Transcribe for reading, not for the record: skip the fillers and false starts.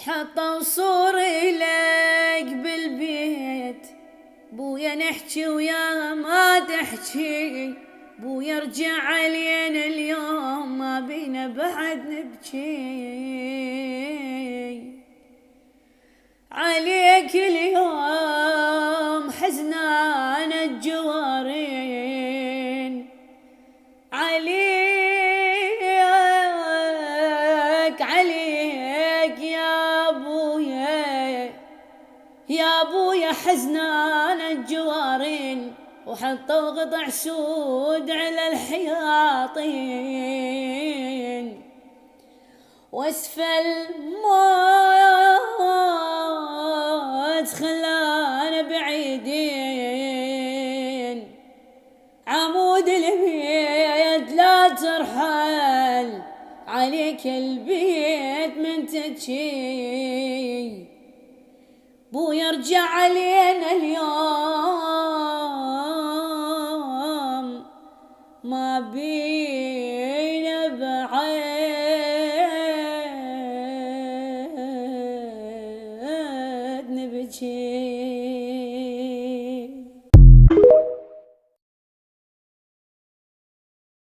حطوا صوري لك بالبيت، بويا نحكي ويا ما تحكي، بويا ارجع علينا اليوم ما بينا بعد نبكي. عليك اليوم حزنان الجوارين، عليك يا بويا، يا بويا حزنان الجوارين، وحطوا قطع سود على الحياطين، واسفل موت خلانا بعيدين، عمود البيت لا ترحل عليك البيت من تجي، بويا ارجع علينا اليوم ما بينا بعد نبكي.